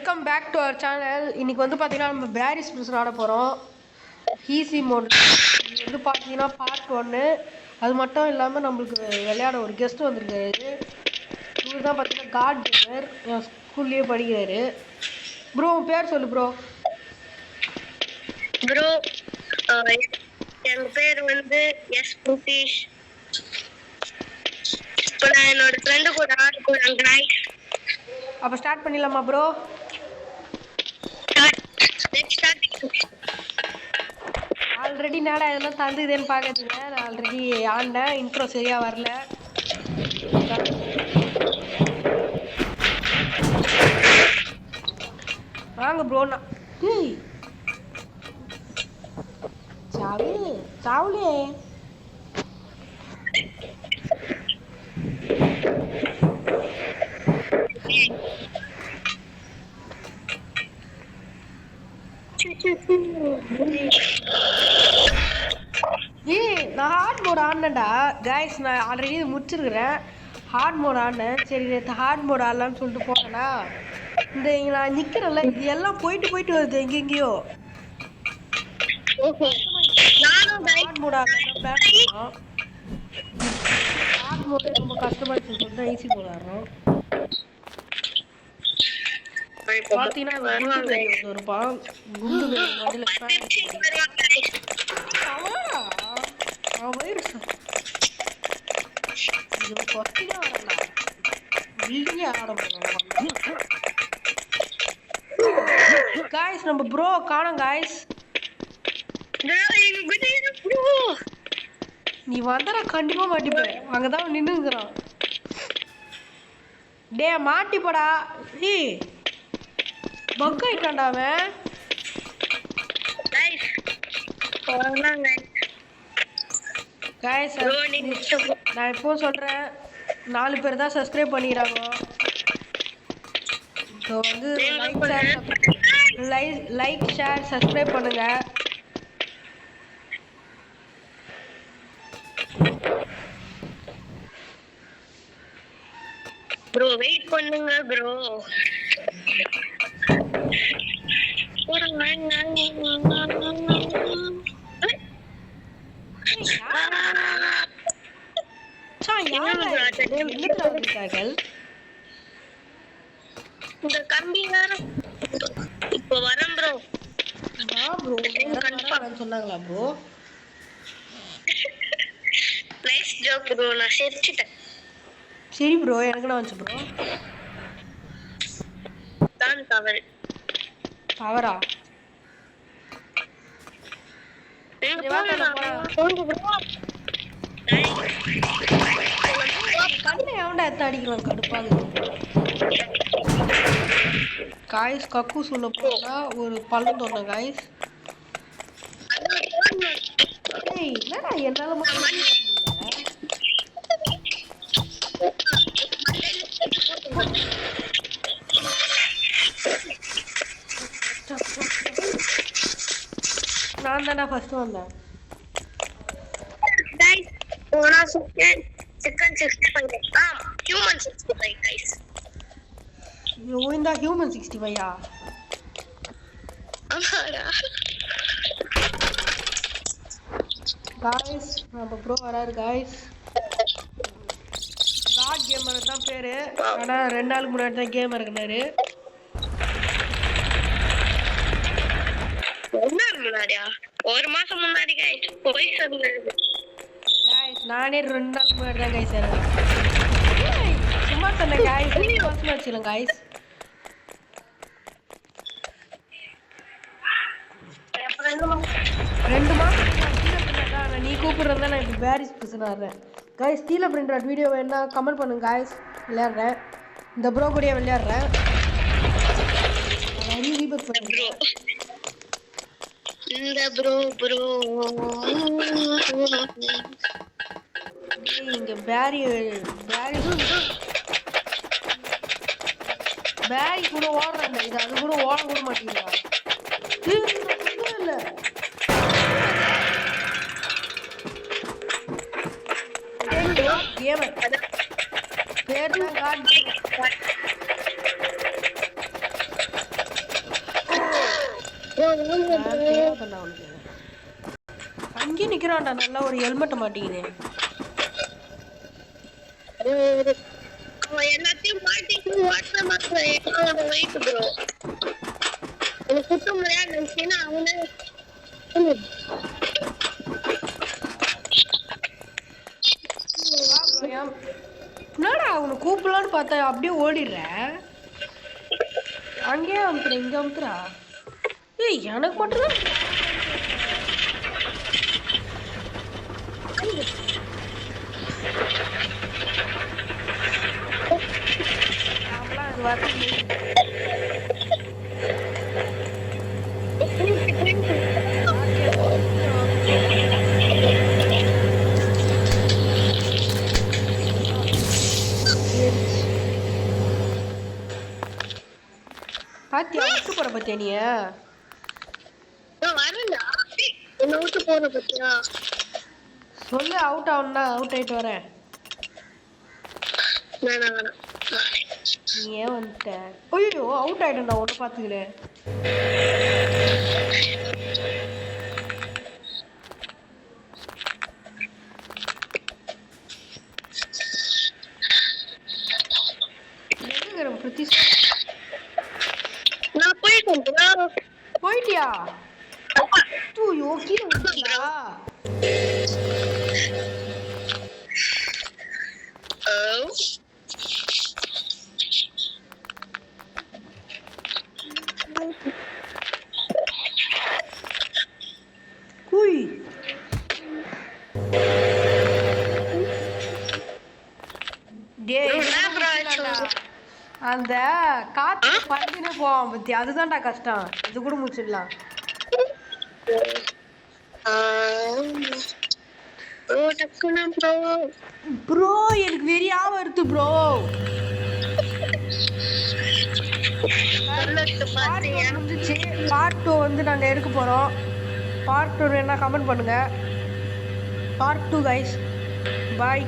Welcome back to our channel. இன்னைக்கு வந்து பார்த்தீங்கன்னா நம்ம பேரிஸ் பிரிசன் ஆட போகிறோம். ஈஸி மோட் இது வந்து பார்த்தீங்கன்னா பார்ட் 1. அது மட்டும் இல்லாமல் நம்மளுக்கு விளையாட ஒரு கெஸ்ட் வந்திருக்காரு. இவர் தான் பார்த்தீங்கன்னா காட் கேமர், என் ஸ்கூல்லேயே படிக்கிறாரு. ப்ரோ உன் பேர் சொல்லு ப்ரோ. ப்ரோ என் பேர் வந்து எஸ் புதீஷ். இப்போ நான் என்னோட ஃப்ரெண்டு கூட ஆட போகிறேன் கைஸ். அப்போ ஸ்டார்ட் பண்ணிடலாமா ப்ரோ? ஆல்ரெடி நேடா இதெல்லாம் தந்துதுன்னு பார்க்குறதுங்க. நான் ஆல்ரெடி ஆடினேன், இன்ட்ரோ சரியாக வரல. வாங்க ப்ரோ. நான் சாவு சாவுலே நான் ஹார்ட் மோட் ஆடினேன்டா கைஸ். நான் ஆல்ரெடி இது முடிச்சிருக்கிறேன். Heart mode ஆடினேன். சரி ஹார்ட் மோட் ஆடலான்னு சொல்லிட்டு போனேன்னா இந்த நான் நிற்கிறேன்ல, இது எல்லாம் போயிட்டு போயிட்டு வருது எங்கெங்கேயோ. ஹார்ட் மோட் ஆடலாம் ஹார்ட் மோட் ரொம்ப கஷ்டமாக இருக்குன்னு சொல்லிட்டு தான் ஈஸி மோட் ஆடுறோம். பார்த்தீங்கன்னா இருப்பான் குண்டு மதில் காய்ஸ். நம்ம ப்ரோ காணோம் காய்ஸ். நீ வந்தா கண்டிப்பா மாட்டிப்ப. அங்கதான் நின்னுங்கிறான். டே மாட்டிப்படா. பக் ஆயிட்டான்டா அவன். காய்ஸ் நான் இப்போ சொல்றேன், 4 பேர் தான் சப்ஸ்கிரைப் பண்ணிக்கிறாங்க. ஸோ வந்து லைக் ஷேர் சப்ஸ்கிரைப் பண்ணுங்க. ப்ரோ வெயிட் பண்ணுங்க ப்ரோ. இந்த கம்பி வேற இப்போ வரேன் ப்ரோ. சொன்னாங்களா ப்ரோ? Nice joke bro. நான் சிரிச்சிட்டேன். சரி ப்ரோ, எனக்கு என்ன வந்துச்சு ப்ரோ? தான் தவறு. தவறா? கண்ணை எவன்டா எத்த அடிக்கிறான் கடுப்பாகுது. காய்ஸ் கக்கு சொல்ல போனா ஒரு பள்ளம் தோணும் காய்ஸ். என்னடா என்னால நான் தானே ஃபர்ஸ்ட் வந்தேன். guys ஓனா chicken 65 human 65 guys. you win the human 65 யா? ஆமாடா guys. நம்ம ப்ரோ வராரு guys. காட் கேமர் தான் பேரு. ஆனா 2 நாளுக்கு முன்னாடி தான் கேமர் இருந்தாரு. ஒரு மாசம் முன்னாடி கைஸ் போய் சொல்லுங்க கைஸ். நானே 2 நாளுக்கு முன்னாடி தான் கைஸ் இருக்கேன். சும்மா சொன்னேன் கைஸ். 2 மாசம் ஆச்சுல கைஸ். நீ கூப்பிடுறதா நான் இப்போ பேரிஸ் பிரிசன் ஆடுறேன் கைஸ். ஸ்டீல் பிரிண்ட் வீடியோ வேணா கமெண்ட் பண்ணுங்க கைஸ். விளையாடுறேன் இந்த ப்ரோ கூடயே விளையாடுறேன். இந்த ப்ரோ இங்க பேரி கூட ஓடுறாங்க. இது அது கூட ஓட கூட மாட்டேங்கிறா. இல்ல கேமர் பேர் தான் காட். தேவைதான்டா அவனுக்கு. அங்கேயே நிக்கிறான்டா, நல்லா ஒரு ஹெல்மெட்டை மாட்டிக்கினு. அவன் எல்லாத்தையும் மாட்டிட்டு ஓட்டுற மாதிரி வெயிட் ப்ரோ. எனக்கு குட்ட முடியாது நினைச்சேன்னா அவனே என்னடா அவனை கூப்பிடலான்னு பார்த்தா அப்படியே ஓடிடுற. அங்கேயே அமுத்துற, இங்க அமுத்துறா. ஏய் எனக்கு மட்டும்தான் நாமலாம் அது வரல. பாத்தியா விட்டு போற பத்தியா நீ? வரல என்ன விட்டு போற பத்தியா சொல்லு, அவுட் ஆகணும்னா அவுட் ஆயிட்டு வரேன். வேணாம் வேணாம். நீ ஏன் வந்துட்ட? ஐயோ அவுட் ஆயிட்டேன் நான் ஒன்று பார்த்துக்கிறேன். நான் போயிட்டேன். போயிட்டியா? ஐயோ கீழே வந்துட்டியா? குய் அந்த காத்து பறந்துனே போவான் பத்தி, அதுதான்டா கஷ்டம். இது கூட முடிச்சிடலாம். ப்ரோ எனக்கு வெறியா வருது ப்ரோ. பார்ட் 2 வந்து நாங்கள் எடுக்க போகிறோம். பார்ட் 2 என்ன கமெண்ட் பண்ணுங்க. Part 2 guys bye.